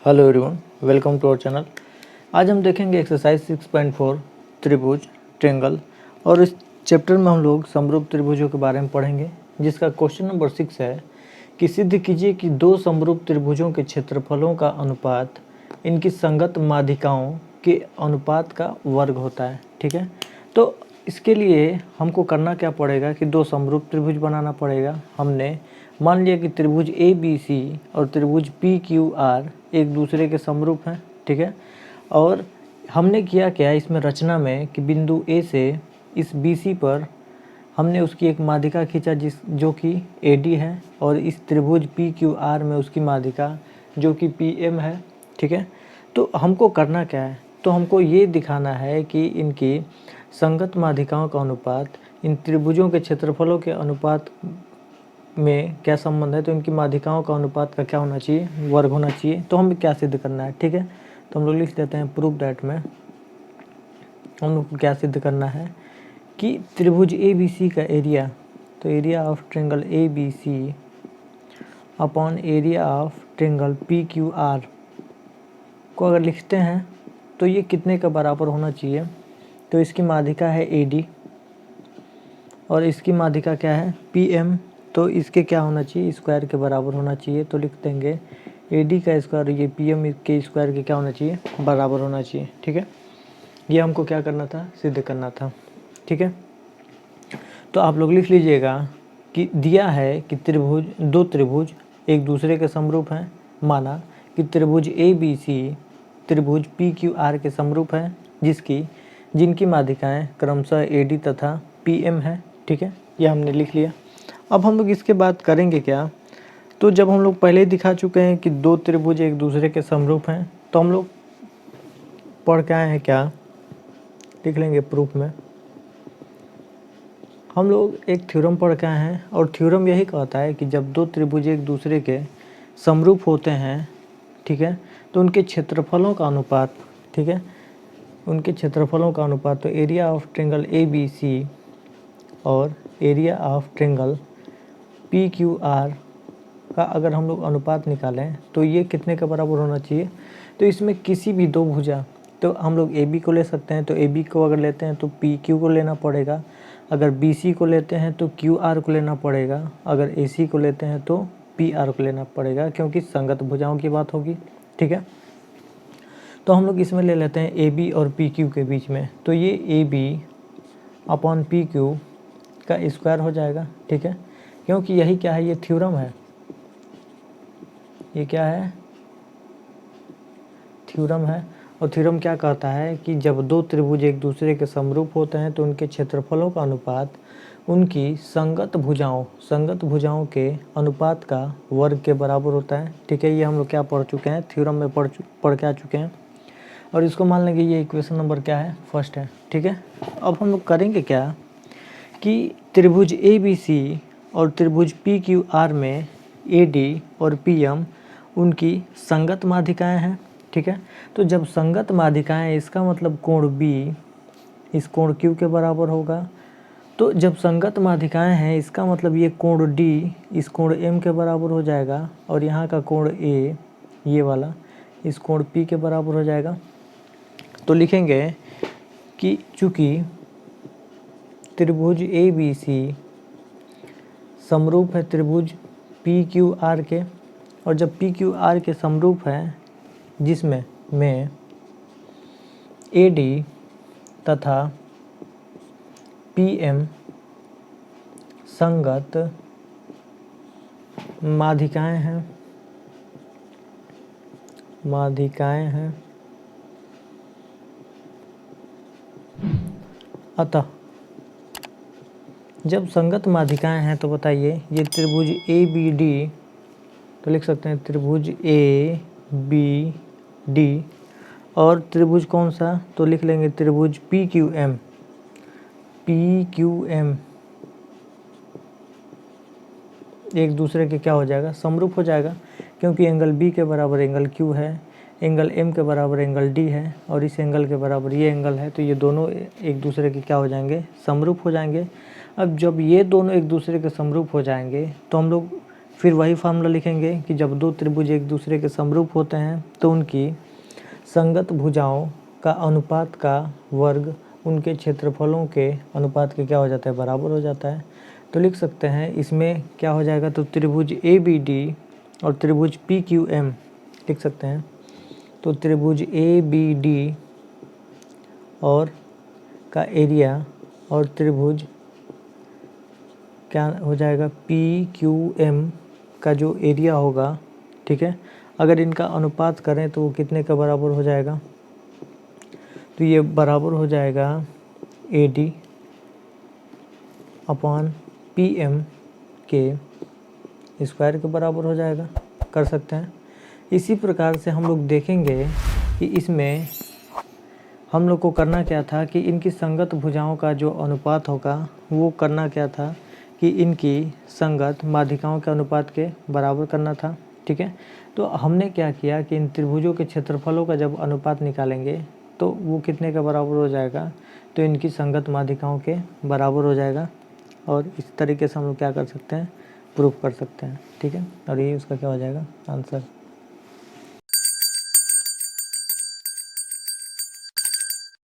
Hello everyone, welcome to our channel. आज हम देखेंगे एक्सरसाइज 6.4 त्रिभुज ट्रायंगल और इस चैप्टर में हम लोग समरूप त्रिभुजों के बारे में पढ़ेंगे, जिसका क्वेश्चन नंबर 6 है कि सिद्ध कीजिए कि दो समरूप त्रिभुजों के क्षेत्रफलों का अनुपात इनकी संगत माध्यिकाओं के अनुपात का वर्ग होता है। ठीक है, तो इसके लिए हमको करना क्या पड़ेगा कि दो समरूप त्रिभुज बनाना पड़ेगा। हमने मान लिया कि त्रिभुज ए बी सी और त्रिभुज पी क्यू आर एक दूसरे के समरूप हैं। ठीक है, और हमने किया क्या इसमें रचना में कि बिंदु ए से इस बी सी पर हमने उसकी एक माध्यिका खींचा जो कि ए डी है, और इस त्रिभुज पी क्यू आर में उसकी माध्यिका जो कि पी एम है। ठीक है, तो हमको करना क्या है, तो हमको ये दिखाना है कि इनकी संगत माध्यिकाओं का अनुपात इन त्रिभुजों के क्षेत्रफलों के अनुपात में क्या संबंध है। तो इनकी माध्यिकाओं का अनुपात का क्या होना चाहिए, वर्ग होना चाहिए। तो हमें क्या सिद्ध करना है। ठीक है, तो हम लोग लिख देते हैं प्रूफ दैट में हम लोग को क्या सिद्ध करना है कि त्रिभुज ए बी सी का एरिया, तो area of triangle A B C upon area of triangle P Q R को अगर लिखते हैं तो ये कितने का बराबर होना चाहिए। तो इसकी माध्यिका है ए डी और इसकी माध्यिका क्या है पी एम, तो इसके क्या होना चाहिए, स्क्वायर के बराबर होना चाहिए। तो लिख देंगे ए डी का स्क्वायर ये पी एम के स्क्वायर के क्या होना चाहिए, बराबर होना चाहिए। ठीक है, ये हमको क्या करना था, सिद्ध करना था। ठीक है, तो आप लोग लिख लीजिएगा कि दिया है कि दो त्रिभुज एक दूसरे के समरूप हैं। माना कि त्रिभुज ए बी सी त्रिभुज पी क्यू आर के समरूप है, जिनकी माध्यिकाएँ क्रमशः ए डी तथा पी एम है। ठीक है, ये हमने लिख लिया। अब हम लोग इसके बाद करेंगे क्या, तो जब हम लोग पहले ही दिखा चुके हैं कि दो त्रिभुज एक दूसरे के समरूप हैं, तो हम लोग पढ़ के आए हैं क्या, लिख लेंगे प्रूफ में। हम लोग एक थ्योरम पढ़ के आए हैं और थ्योरम यही कहता है कि जब दो त्रिभुज एक दूसरे के समरूप होते हैं, ठीक है, तो उनके क्षेत्रफलों का अनुपात, ठीक है, उनके क्षेत्रफलों का अनुपात, तो area of triangle A B C और area of triangle P Q R का अगर हम लोग अनुपात निकालें तो ये कितने के बराबर होना चाहिए। तो इसमें किसी भी दो भुजा, तो हम लोग ए बी को ले सकते हैं, तो ए बी को अगर लेते हैं तो पी क्यू को लेना पड़ेगा। अगर बी सी को लेते हैं तो क्यू आर को लेना पड़ेगा। अगर ए सी को लेते हैं तो पी आर को लेना पड़ेगा, क्योंकि संगत भुजाओं की बात होगी। ठीक है, तो हम लोग इसमें ले लेते हैं ए बी और पी क्यू के बीच में, तो ये A B upon P Q का स्क्वायर हो जाएगा। ठीक है, क्योंकि यही क्या है, ये थ्योरम है। ये क्या है, थ्योरम है। और थ्योरम क्या कहता है कि जब दो त्रिभुज एक दूसरे के समरूप होते हैं तो उनके क्षेत्रफलों का अनुपात उनकी संगत भुजाओं के अनुपात का वर्ग के बराबर होता है। ठीक है, ये हम लोग क्या पढ़ चुके हैं, थ्योरम में पढ़ के आ चुके हैं। और इसको मान लेंगे ये इक्वेशन नंबर क्या है, फर्स्ट है। ठीक है, अब हम लोग करेंगे क्या कि त्रिभुज ए बी सी और त्रिभुज पी क्यू आर में ए डी और पी एम उनकी संगत माध्यिकाएँ हैं। ठीक है, तो जब संगत माध्यिकाएँ, इसका मतलब कोण बी इस कोण क्यू के बराबर होगा। तो जब संगत माध्यिकाएँ हैं, इसका मतलब ये कोण डी इस कोण एम के बराबर हो जाएगा, और यहाँ का कोण ए ये वाला इस कोण पी के बराबर हो जाएगा। तो लिखेंगे कि चूँकि त्रिभुज ए बी सी समरूप है त्रिभुज पी क्यू आर के, और जब पी क्यू आर के समरूप है जिसमें में ए डी तथा पी एम संगत माध्यिकाएँ हैं, अतः जब संगत माध्यिकाएँ हैं तो बताइए ये त्रिभुज ए बी डी, तो लिख सकते हैं त्रिभुज ए बी डी, और त्रिभुज कौन सा, तो लिख लेंगे त्रिभुज पी क्यू एम एक दूसरे के क्या हो जाएगा, समरूप हो जाएगा, क्योंकि एंगल बी के बराबर एंगल क्यू है, एंगल एम के बराबर एंगल डी है, और इस एंगल के बराबर ये एंगल है। तो ये दोनों एक दूसरे के क्या हो जाएंगे, समरूप हो जाएंगे। अब जब ये दोनों एक दूसरे के समरूप हो जाएंगे तो हम लोग फिर वही फार्मूला लिखेंगे कि जब दो त्रिभुज एक दूसरे के समरूप होते हैं तो उनकी संगत भुजाओं का अनुपात का वर्ग उनके क्षेत्रफलों के अनुपात के क्या हो जाता है, बराबर हो जाता है। तो लिख सकते हैं इसमें क्या हो जाएगा, तो त्रिभुज ABD और त्रिभुज PQM लिख सकते हैं। तो त्रिभुज ABD और का एरिया और त्रिभुज क्या हो जाएगा, PQM का जो एरिया होगा, ठीक है, अगर इनका अनुपात करें तो वो कितने का बराबर हो जाएगा, तो ये बराबर हो जाएगा AD अपॉन PM के स्क्वायर के बराबर हो जाएगा, कर सकते हैं। इसी प्रकार से हम लोग देखेंगे कि इसमें हम लोग को करना क्या था कि इनकी संगत भुजाओं का जो अनुपात होगा वो करना क्या था कि इनकी संगत माध्यिकाओं के अनुपात के बराबर करना था, ठीक है। तो हमने क्या किया कि इन त्रिभुजों के क्षेत्रफलों का जब अनुपात निकालेंगे तो वो कितने का बराबर हो जाएगा, तो इनकी संगत माध्यिकाओं के बराबर हो जाएगा। और इस तरीके से हम लोग क्या कर सकते हैं, प्रूफ कर सकते हैं, ठीक है। और ये उसका क्या हो जाएगा आंसर।